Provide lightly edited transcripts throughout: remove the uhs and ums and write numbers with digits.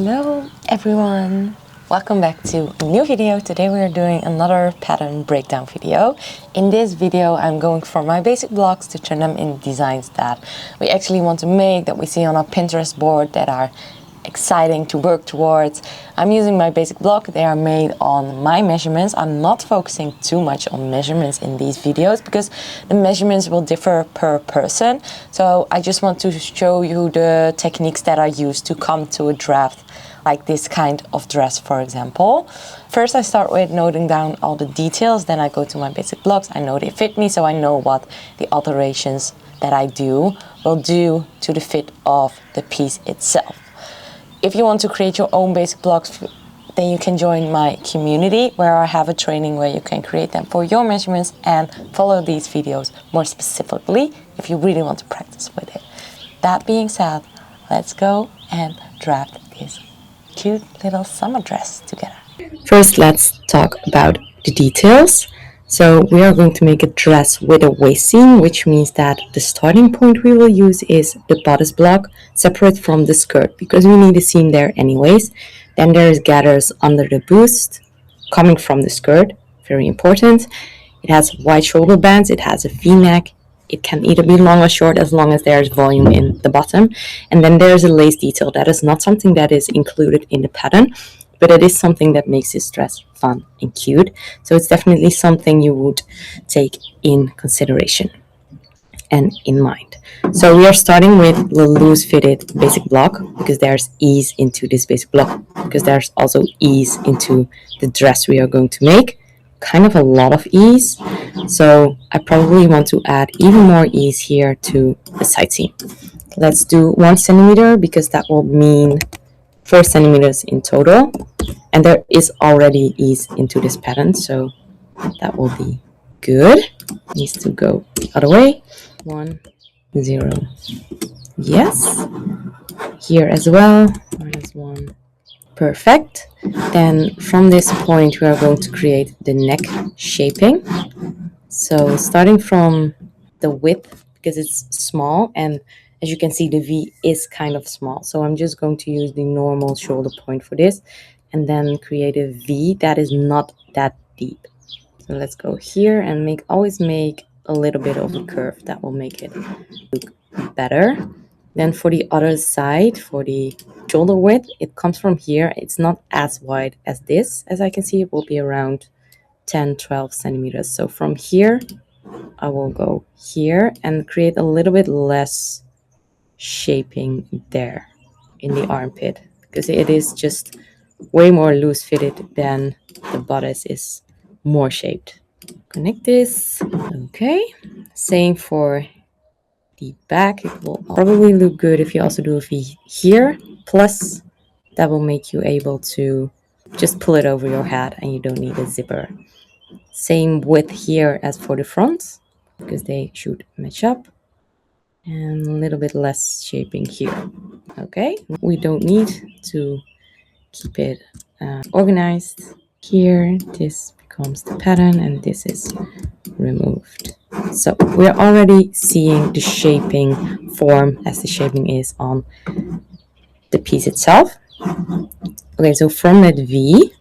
Hello everyone, welcome back to a new video. Today we are doing another pattern breakdown video. In this video I'm going for my basic blocks to turn them in designs that we actually want to make, that we see on our Pinterest board, that are exciting to work towards. I'm using my basic block. They are made on my measurements. I'm not focusing too much on measurements in these videos because the measurements will differ per person. So I just want to show you the techniques that I use to come to a draft like this kind of dress, for example. First I start with noting down all the details, then I go to my basic blocks. I know they fit me, so I know what the alterations that I do will do to the fit of the piece itself. If you want to create your own basic blocks, then you can join my community where I have a training where you can create them for your measurements and follow these videos more specifically if you really want to practice with it. That being said, let's go and draft this cute little summer dress together. First, let's talk about the details. So we are going to make a dress with a waist seam, which means that the starting point we will use is the bodice block, separate from the skirt, because we need a seam there anyways. Then there's gathers under the bust, coming from the skirt, very important. It has wide shoulder bands, it has a V-neck. It can either be long or short as long as there's volume in the bottom. And then there's a lace detail. That is not something that is included in the pattern, but it is something that makes this dress fun and cute. So it's definitely something you would take in consideration and in mind. So we are starting with the loose fitted basic block because there's ease into this basic block, because there's also ease into the dress we are going to make. Kind of a lot of ease. So I probably want to add even more ease here to the side seam. Let's do 1 centimeter because that will mean 4 centimeters in total, and there is already ease into this pattern, so that will be good. Needs to go the other way. 1 0, yes, here as well, -1, perfect. Then from this point we are going to create the neck shaping. So starting from the width, because it's small, and as you can see the V is kind of small, so I'm just going to use the normal shoulder point for this and then create a V that is not that deep. So let's go here and always make a little bit of a curve. That will make it look better. Then for the other side, for the shoulder width, it comes from here. It's not as wide as this. As I can see, it will be around 10-12 centimeters. So from here I will go here and create a little bit less shaping there in the armpit, because it is just way more loose fitted than the bodice is more shaped. Connect this. Okay, same for the back. It will probably look good if you also do a V here, plus that will make you able to just pull it over your head and you don't need a zipper. Same width here as for the front, because they should match up, and a little bit less shaping here. Okay, we don't need to keep it organized. Here this becomes the pattern and this is removed. So we're already seeing the shaping form as the shaping is on the piece itself. Okay, so from that V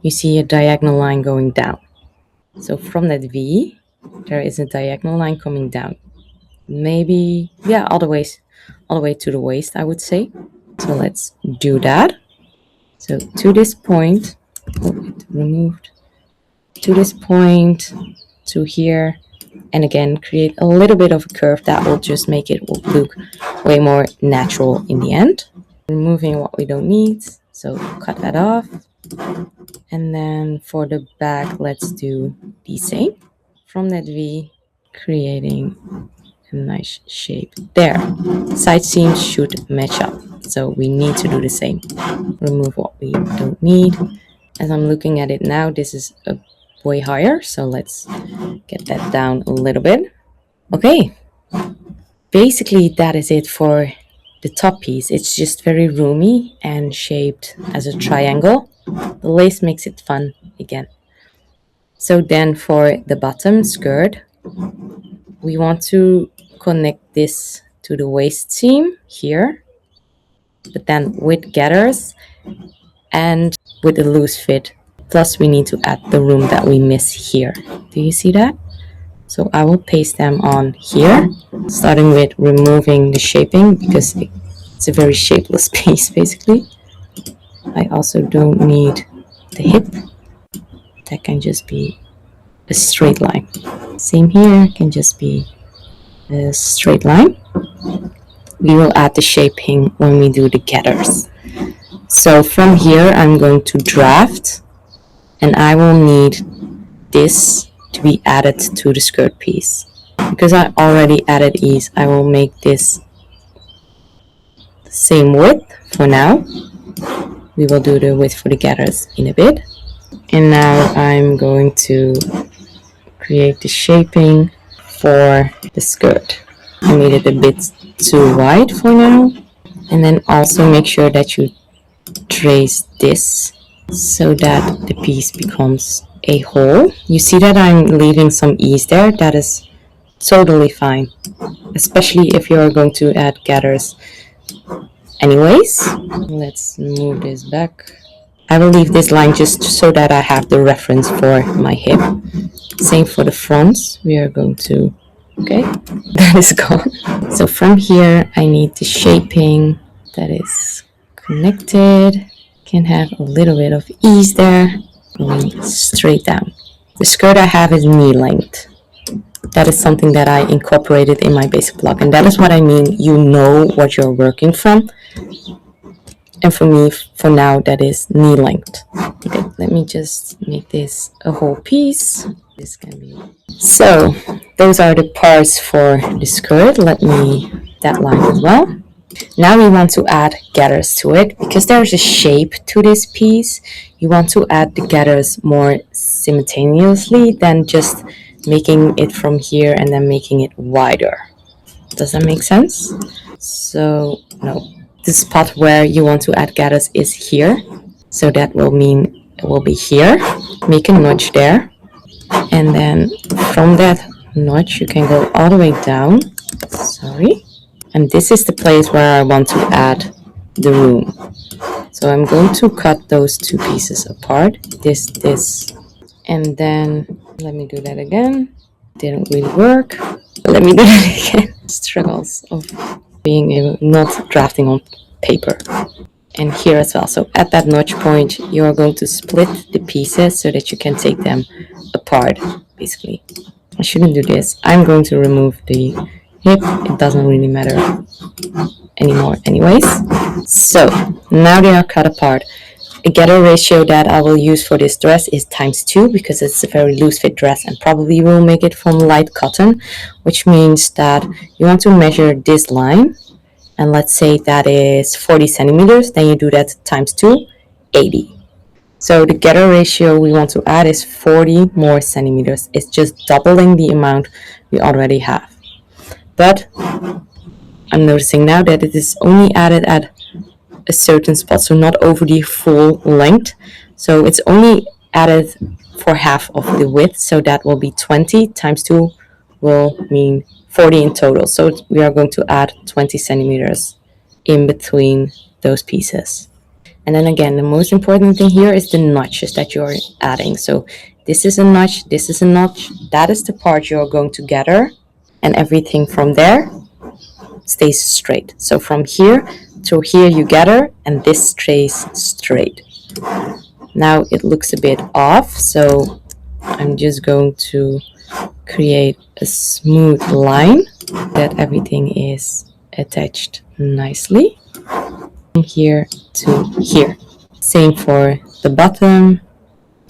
you see a diagonal line going down. So from that V there is a diagonal line coming down, maybe, yeah, all the way to the waist, I would say. So let's do that. So to this point, it removed, to this point, to here, and again create a little bit of a curve that will just make it look way more natural in the end. Removing what we don't need, so cut that off. And then for the back, let's do the same. From that V, creating a nice shape there. Side seams should match up, so we need to do the same. Remove what we don't need. As I'm looking at it now, this is way higher, so let's get that down a little bit. Okay, basically that is it for the top piece. It's just very roomy and shaped as a triangle. The lace makes it fun again. So then for the bottom skirt, we want to connect this to the waist seam here, but then with gathers and with a loose fit. Plus we need to add the room that we miss here. Do you see that? So I will paste them on here, starting with removing the shaping because it's a very shapeless piece basically. I also don't need the hip. That can just be a straight line. Same here, can just be a straight line. We will add the shaping when we do the gathers. So from here I'm going to draft, and I will need this to be added to the skirt piece. Because I already added these, I will make this the same width for now. We will do the width for the gathers in a bit. And now I'm going to create the shaping for the skirt. I made it a bit too wide for now. And then also make sure that you trace this so that the piece becomes a hole. You see that I'm leaving some ease there. That is totally fine, especially if you are going to add gathers anyways. Let's move this back. I will leave this line just so that I have the reference for my hip. Same for the fronts. We are going to, okay, that is gone. So from here I need the shaping that is connected. Can have a little bit of ease there, going straight down. The skirt I have is knee length. That is something that I incorporated in my basic block, and that is what I mean, you know what you're working from. And for me, for now, that is knee length. Okay, let me just make this a whole piece. This can be. So those are the parts for the skirt. Let me that line as well. Now we want to add gathers to it. Because there's a shape to this piece, you want to add the gathers more simultaneously than just making it from here and then making it wider. Does that make sense? So no, the spot where you want to add gathers is here. So that will mean it will be here. Make a notch there. And then from that notch you can go all the way down. Sorry. And this is the place where I want to add the room. So I'm going to cut those two pieces apart. This. And then, let me do that again. Didn't really work. Let me do that again. Struggles of being not drafting on paper. And here as well. So at that notch point, you are going to split the pieces so that you can take them apart, basically. I shouldn't do this. I'm going to remove the hip. It doesn't really matter anymore anyways. So now they are cut apart. A gather ratio that I will use for this dress is ×2 because it's a very loose fit dress and probably will make it from light cotton, which means that you want to measure this line, and let's say that is 40 centimeters, then you do that ×2, 80. So the gather ratio we want to add is 40 more centimeters. It's just doubling the amount we already have. But I'm noticing now that it is only added at a certain spot, so not over the full length. So it's only added for half of the width, so that will be 20 ×2 will mean 40 in total. So we are going to add 20 centimeters in between those pieces. And then again, the most important thing here is the notches that you're adding. So this is a notch, this is a notch, that is the part you're going to gather, and everything from there stays straight. So from here to here you gather, and this stays straight. Now it looks a bit off, so I'm just going to create a smooth line that everything is attached nicely from here to here. Same for the bottom.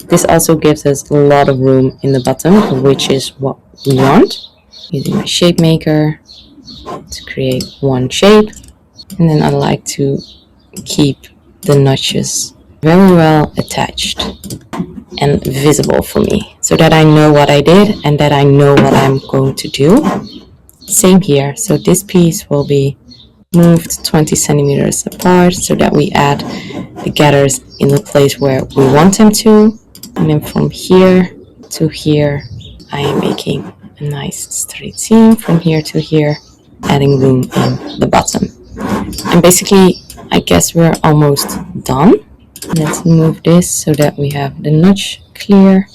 This also gives us a lot of room in the bottom, which is what we want. Using my shape maker to create one shape. And then I like to keep the notches very well attached and visible for me, so that I know what I did and that I know what I'm going to do. Same here. So this piece will be moved 20 centimeters apart so that we add the gathers in the place where we want them to. And then from here to here, I am making a nice straight seam from here to here, adding room in the bottom. And basically I guess we're almost done. Let's move this so that we have the notch clear.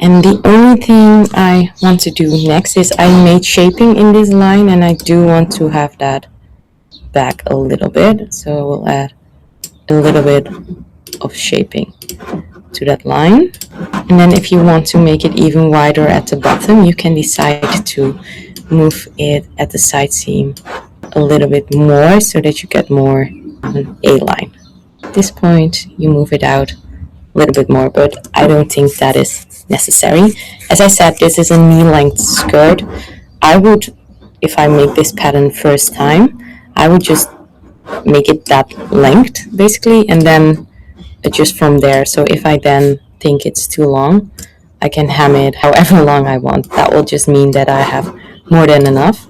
And the only thing I want to do next is I made shaping in this line, and I do want to have that back a little bit. So we'll add a little bit of shaping to that line. And then if you want to make it even wider at the bottom, you can decide to move it at the side seam a little bit more so that you get more of an A-line. At this point, you move it out a little bit more, but I don't think that is necessary. As I said, this is a knee-length skirt. I would, if I make this pattern first time, I would just make it that length basically, and then adjust from there. So if I then think it's too long, I can hem it however long I want. That will just mean that I have more than enough.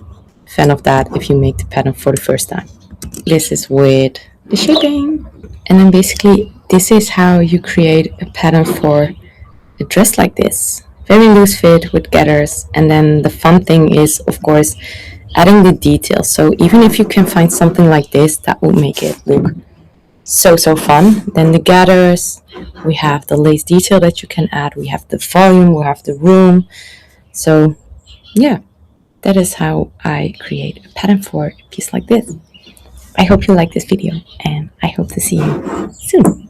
Fan of that if you make the pattern for the first time. This is with the shaping. And then basically this is how you create a pattern for a dress like this. Very loose fit with gathers. And then the fun thing is, of course, adding the details. So even if you can find something like this, that will make it look so fun. Then the gathers, we have the lace detail that you can add, we have the volume, we have the room. So yeah, that is how I create a pattern for a piece like this. I hope you like this video, and I hope to see you soon.